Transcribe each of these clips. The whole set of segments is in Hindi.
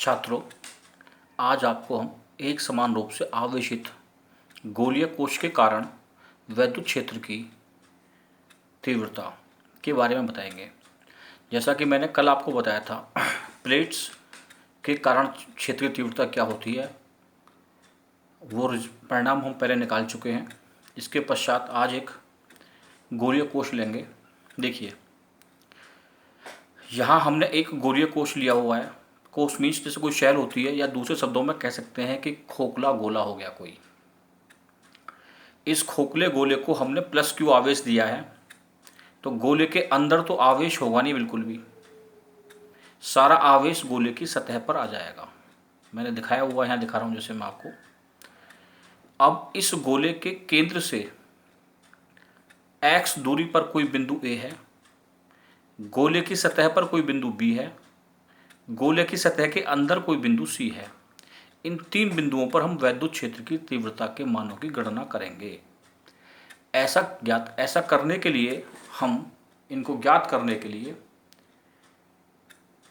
छात्रों, आज आपको हम एक समान रूप से आवेशित गोलीय कोश के कारण वैद्युत क्षेत्र की तीव्रता के बारे में बताएंगे। जैसा कि मैंने कल आपको बताया था, प्लेट्स के कारण क्षेत्र की तीव्रता क्या होती है, वो परिणाम हम पहले निकाल चुके हैं। इसके पश्चात आज एक गोलीय कोश लेंगे। देखिए, यहाँ हमने एक गोलीय कोश लिया हुआ है। कोश मीन्स जैसे कोई शैल होती है, या दूसरे शब्दों में कह सकते हैं कि खोखला गोला हो गया कोई। इस खोखले गोले को हमने प्लस क्यू आवेश दिया है, तो गोले के अंदर तो आवेश होगा नहीं, बिल्कुल भी सारा आवेश गोले की सतह पर आ जाएगा। मैंने दिखाया हुआ यहाँ दिखा रहा हूँ जैसे मैं आपको। अब इस गोले के केंद्र से x दूरी पर कोई बिंदु A है, गोले की सतह पर कोई बिंदु B है, गोले की सतह के अंदर कोई बिंदु C है। इन तीन बिंदुओं पर हम वैद्युत क्षेत्र की तीव्रता के मानों की गणना करेंगे। ऐसा करने के लिए हम इनको ज्ञात करने के लिए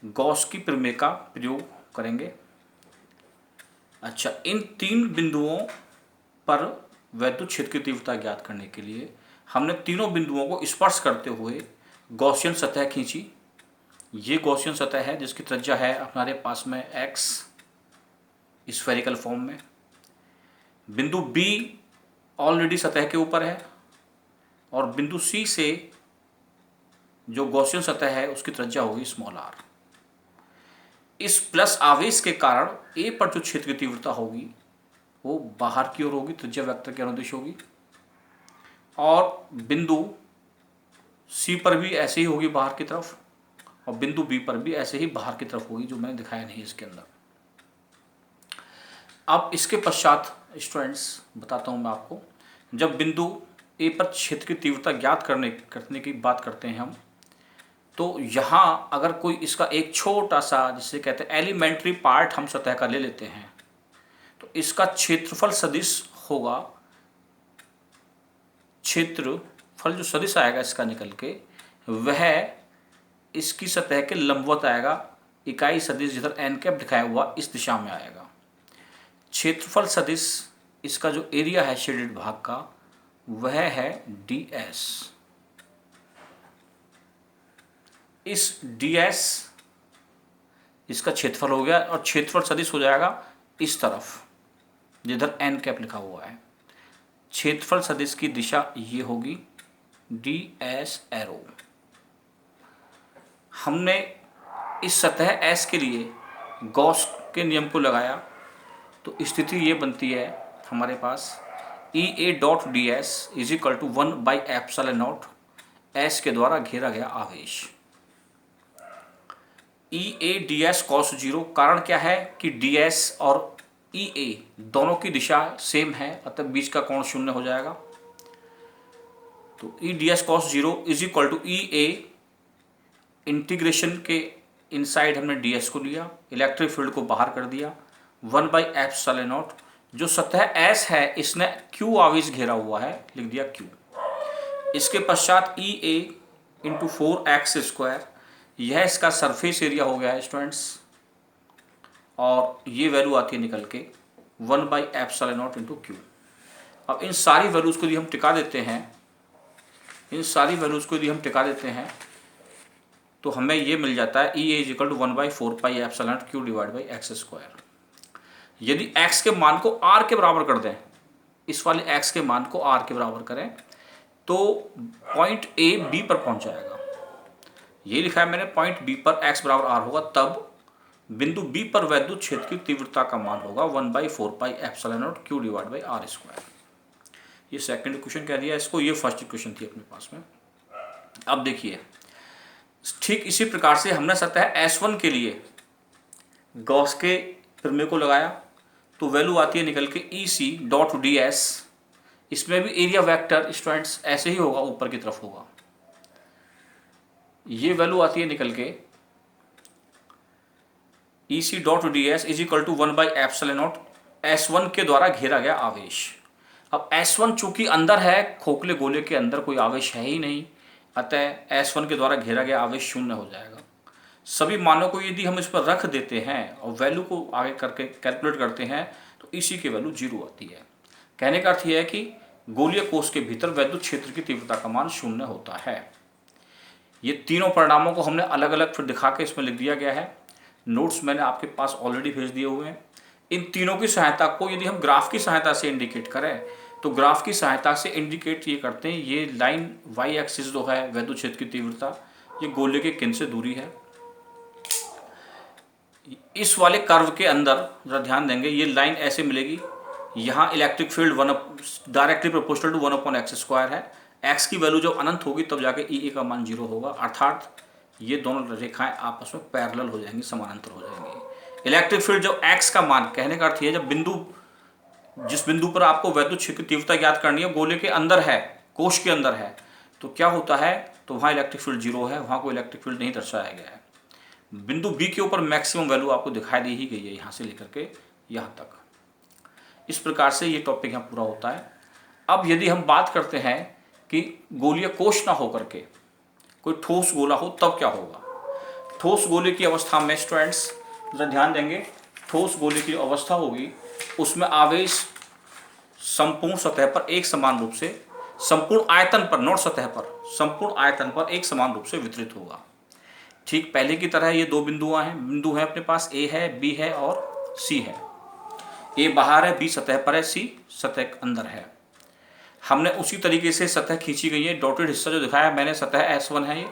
गॉस की प्रमेय का प्रयोग करेंगे। अच्छा, इन तीन बिंदुओं पर वैद्युत क्षेत्र की तीव्रता ज्ञात करने के लिए हमने तीनों बिंदुओं को स्पर्श करते हुए गॉसियन सतह खींची। ये गॉसियन सतह है जिसकी त्रिज्या है हमारे पास में x स्फेरिकल फॉर्म में। बिंदु B ऑलरेडी सतह के ऊपर है, और बिंदु C से जो गॉसियन सतह है उसकी त्रिज्या होगी स्मॉल r। इस प्लस आवेश के कारण A पर जो क्षेत्र की तीव्रता होगी वो बाहर की ओर होगी, त्रिज्या वेक्टर के अनुदिश होगी, और बिंदु C पर भी ऐसे ही होगी बाहर की तरफ, और बिंदु B पर भी ऐसे ही बाहर की तरफ होगी, जो मैंने दिखाया नहीं इसके अंदर। अब इसके पश्चात स्टूडेंट्स बताता हूँ मैं आपको, जब बिंदु A पर क्षेत्र की तीव्रता ज्ञात करने की बात करते हैं हम, तो यहाँ अगर कोई इसका एक छोटा सा, जिसे कहते हैं एलिमेंट्री पार्ट, हम सतह का ले लेते हैं, तो इसका क्षेत्रफल सदिश होगा। क्षेत्रफल जो सदिश आएगा इसका निकल के, वह इसकी सतह के लंबवत आएगा। इकाई सदिश जिधर एन कैप दिखाया हुआ इस दिशा में आएगा। क्षेत्रफल सदिश इसका जो एरिया है शेडेड भाग का, वह है ds। इस ds इसका क्षेत्रफल हो गया, और क्षेत्रफल सदिश हो जाएगा इस तरफ जिधर एन कैप लिखा हुआ है। क्षेत्रफल सदिश की दिशा ये होगी ds एरो। हमने इस सतह S के लिए गॉस के नियम को लगाया, तो स्थिति ये बनती है हमारे पास EA dot ds is equal to 1/ε0 S के द्वारा घेरा गया आवेश। EA ds cos 0, कारण क्या है कि ds और EA दोनों की दिशा सेम है, अतः बीच का कोण 0 हो जाएगा। तो E ds cos 0 is equal to EA, integration के इनसाइड हमने ds को लिया, इलेक्ट्रिक फील्ड को बाहर कर दिया, 1/ε0। जो सतह S है इसने Q आवेश घेरा हुआ है, लिख दिया Q। इसके पश्चात EA इंटू 4x², यह इसका सरफेस एरिया हो गया है स्टूडेंट्स, और ये वैल्यू आती है निकल के 1/ε0 इंटू Q। अब इन सारी वैल्यूज़ को यदि हम टिका देते हैं, तो हमें ये मिल जाता है EA is equal to 1/4πε Q divide by x²। यदि x के मान को r के बराबर कर दें, इस वाले x के मान को r के बराबर करें, तो पॉइंट A B पर पहुंच जाएगा। ये लिखा है मैंने, पॉइंट B पर x बराबर r होगा, तब बिंदु B पर वैद्युत क्षेत्र की तीव्रता का मान होगा 1/4πε0 Q डिवाइड बाई r²। ये सेकंड इक्वेशन कह दिया इसको, ये फर्स्ट इक्वेशन थी अपने पास में। अब देखिए, ठीक इसी प्रकार से हमने सतह S1 के लिए गॉस के प्रमेय को लगाया, तो वैल्यू आती है निकल के EC डॉट ds। इसमें भी एरिया वेक्टर स्टूडेंट्स ऐसे ही होगा, ऊपर की तरफ होगा। ये वैल्यू आती है निकल के EC dot ds is equal to 1/ε0 S1 के द्वारा घेरा गया आवेश। अब S1 चूंकि अंदर है, खोखले गोले के अंदर कोई आवेश है ही नहीं, अतः S1 के द्वारा घेरा गया आवेश 0 हो जाएगा। सभी मानों को यदि हम इस पर रख देते हैं और वैल्यू को आगे करके कैलकुलेट करते हैं तो इसी की वैल्यू 0 आती है। कहने का अर्थ यह है कि गोलीय कोश के भीतर वैद्युत क्षेत्र की तीव्रता का मान 0 होता है। ये तीनों परिणामों को हमने अलग अलग फिर दिखा के इसमें लिख दिया गया है। नोट्स मैंने आपके पास ऑलरेडी भेज दिए हुए हैं। इन तीनों की सहायता को यदि हम ग्राफ की सहायता से इंडिकेट करें तो ग्राफ की सहायता से इंडिकेट ये करते हैं, ये लाइन वाई एक्सिस जो है वैद्युत क्षेत्र की तीव्रता, ये गोले के केंद्र से दूरी है। इस वाले कर्व के अंदर जरा ध्यान देंगे, ये लाइन ऐसे मिलेगी, यहाँ electric field directly proportional to 1/x² है। x की वैल्यू जब अनंत होगी तब जाके ई का मान 0 होगा, अर्थात ये दोनों रेखाएं आपस में पैरेलल हो जाएंगी, समानांतर हो जाएंगी। इलेक्ट्रिक फील्ड जब x का मान, कहने का अर्थ है जब जिस बिंदु पर आपको वैद्युत क्षेत्र की तीव्रता ज्ञात करनी है गोले के अंदर है, कोश के अंदर है, तो क्या होता है, तो वहाँ इलेक्ट्रिक फील्ड 0 है, वहाँ कोई इलेक्ट्रिक फील्ड नहीं दर्शाया गया है। बिंदु बी के ऊपर मैक्सिमम वैल्यू आपको दिखाई दी ही गई है, यहाँ से लेकर के यहाँ तक। इस प्रकार से ये टॉपिक यहाँ पूरा होता है। अब यदि हम बात करते हैं कि गोलीय कोश ना होकर के कोई ठोस गोला हो तब क्या होगा। ठोस गोले की अवस्था में स्टूडेंट्स जरा ध्यान देंगे, ठोस गोले की अवस्था होगी उसमें आवेश संपूर्ण सतह पर एक समान रूप से, संपूर्ण आयतन पर, नॉट सतह पर, संपूर्ण आयतन पर एक समान रूप से वितरित होगा। ठीक पहले की तरह ये दो बिंदु हैं अपने पास, ए है, बी है और सी है। ए बाहर है, बी सतह पर है, सी सतह के अंदर है। हमने उसी तरीके से सतह खींची गई है, डॉटेड हिस्सा जो दिखाया मैंने सतह S1 है, ये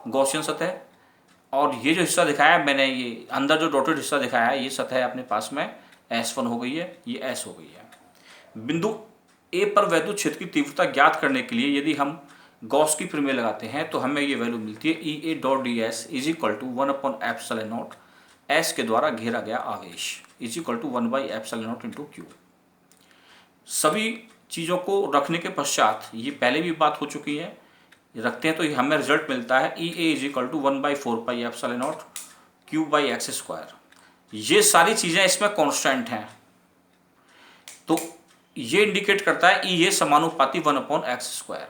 गॉसियन सतह, और ये जो हिस्सा दिखाया मैंने, ये अंदर जो डॉटेड हिस्सा दिखाया है ये सतह अपने पास में S1 हो गई है, ये S हो गई है। बिंदु ए पर वैद्युत क्षेत्र की तीव्रता ज्ञात करने के लिए यदि हम गॉस की प्रमेय लगाते हैं तो हमें ये वैल्यू मिलती है EA.ds is equal to 1/ε0 S के द्वारा घेरा गया आवेश is equal to 1/ε0 into Q. सभी चीज़ों को रखने के पश्चात, ये पहले भी बात हो चुकी है, रखते हैं तो हमें रिजल्ट मिलता है EA is equal to 1/4πε0 Q/x²। ये सारी चीज़ें इसमें कांस्टेंट हैं, तो ये इंडिकेट करता है EA समानुपाती 1/x²।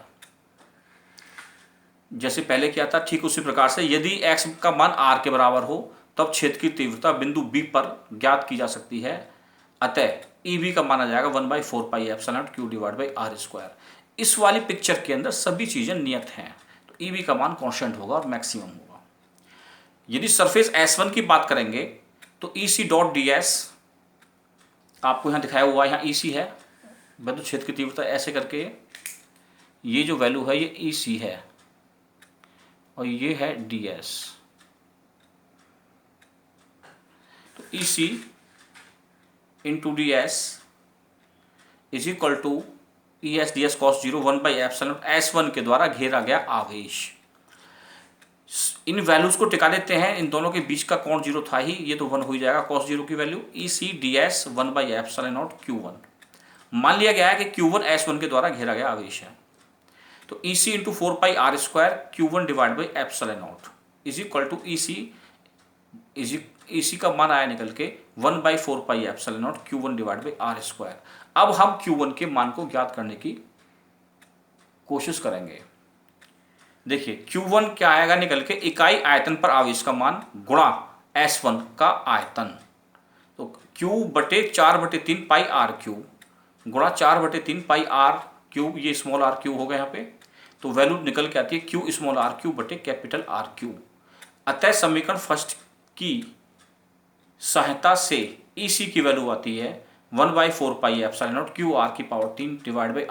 जैसे पहले किया था ठीक उसी प्रकार से यदि x का मान r के बराबर हो तब क्षेत्र की तीव्रता बिंदु B पर ज्ञात की जा सकती है। अतः EB का माना जाएगा 1/4πε0 Q/r²। इस वाली पिक्चर के अंदर सभी चीज़ें नियत हैं, तो EB का मान कांस्टेंट होगा और मैक्सिमम होगा। यदि सरफेस S1 की बात करेंगे तो EC.ds आपको यहाँ दिखाया हुआ है, यहाँ EC है, वैद्युत क्षेत्र की तीव्रता ऐसे करके ये जो वैल्यू है ये EC है और ये है ds। तो EC into ds is equal to ES ds cos 0 1/ε S1 के द्वारा घेरा गया आवेश। इन वैल्यूज को टिका देते हैं, इन दोनों के बीच का कोण 0 था ही, ये तो 1 हो ही जाएगा cos 0 की वैल्यू EC ds 1/ε0 Q1। मान लिया गया है कि Q1 S1 के द्वारा घेरा गया आवेश है, तो EC into 4πr² Q1/ε0 is equal to EC का मान आया निकल के 1/4πε0 Q1/r²। अब हम Q1 के मान को ज्ञात करने की कोशिश करेंगे। देखिए Q1 क्या आएगा निकल के, इकाई आयतन पर आवेश का मान गुणा S1 का आयतन, तो Q/4/3 πr³ गुणा 4/3 πr³, ये स्मॉल r³ होगा यहाँ पे, तो वैल्यू निकल के आती है Q r³ अतः समीकरण फर्स्ट की सहायता से EC की वैल्यू आती है 1/4πε0 Qr⁴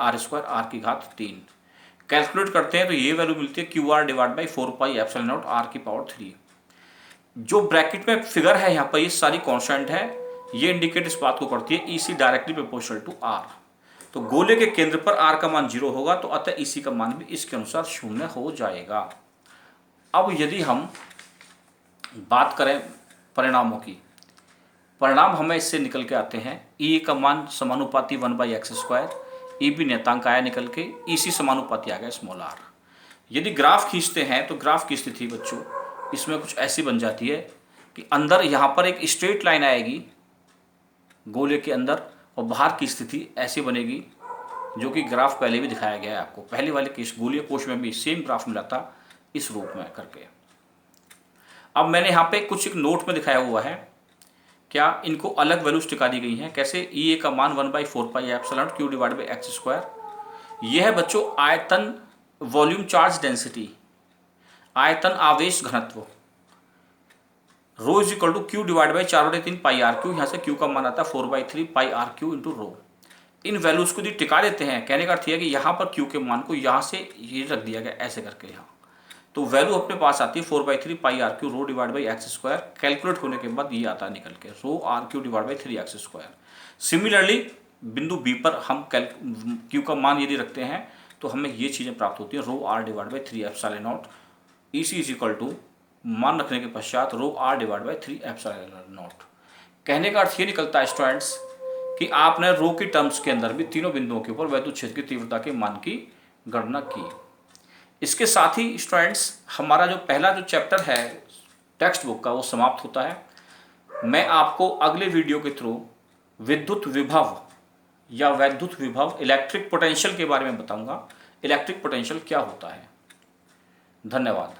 r², कैलकुलेट करते हैं तो ये वैल्यू मिलती है Qr/4πε0 r⁴। जो ब्रैकेट में फिगर है यहाँ पर ये सारी कॉन्स्टेंट है, ये इंडिकेट इस बात को करती है EC directly proportional to r। तो गोले के केंद्र पर r का मान 0 होगा, तो अतः EC का मान भी इसके अनुसार 0 हो जाएगा। अब यदि हम बात करें परिणामों की, परिणाम हमें इससे निकल के आते हैं E का मान समानुपाती 1/x², EB नियतांक आया निकल के, EC समानुपाती आ गया स्मॉल r। यदि ग्राफ खींचते हैं तो ग्राफ की स्थिति बच्चों इसमें कुछ ऐसी बन जाती है कि अंदर यहाँ पर एक स्ट्रेट लाइन आएगी गोले के अंदर, और बाहर की स्थिति ऐसी बनेगी जो कि ग्राफ पहले भी दिखाया गया है आपको, पहले वाले केस गोलीय कोश में भी सेम ग्राफ मिला था इस रूप में करके। अब मैंने यहाँ पे कुछ एक नोट में दिखाया हुआ है, क्या इनको अलग वैल्यूज टिका दी गई हैं। कैसे? ई ए का मान 1/4πε Q divide by X square. यह है बच्चों आयतन, वॉल्यूम चार्ज डेंसिटी, आयतन आवेश घनत्व, rho is equal to Q divide by 4/3 pi R Q. यहाँ से क्यू का मान आता है 4/3 pi R Q into rho. इन वैल्यूज को यदि टिका देते हैं, कहने का अर्थ है कि यहाँ पर क्यू के मान को यहाँ से ये रख दिया गया ऐसे करके यहाँ, तो वैल्यू अपने पास आती है 4/3 pi R Q rho divide by X square. Calculate होने के बाद ये आता है निकल के rho R Q divide by 3x square. Similarly बिंदु बी पर हम क्यू का मान यदि रखते हैं तो हमें ये चीज़ें प्राप्त होती हैं, rho R divide by 3ε0। E C is equal to मान रखने के पश्चात रो आर डिवाइड बाई 3ε0। कहने का अर्थ ये निकलता है स्टूडेंट्स कि आपने रो की टर्म्स के अंदर भी तीनों बिंदुओं के ऊपर वैद्युत क्षेत्र की तीव्रता के मान की गणना की। इसके साथ ही स्टूडेंट्स हमारा जो पहला जो चैप्टर है टेक्स्ट बुक का वो समाप्त होता है। मैं आपको अगले वीडियो के थ्रू विद्युत विभव या वैद्युत विभव इलेक्ट्रिक पोटेंशियल के बारे में बताऊंगा। इलेक्ट्रिक पोटेंशियल क्या होता है। धन्यवाद।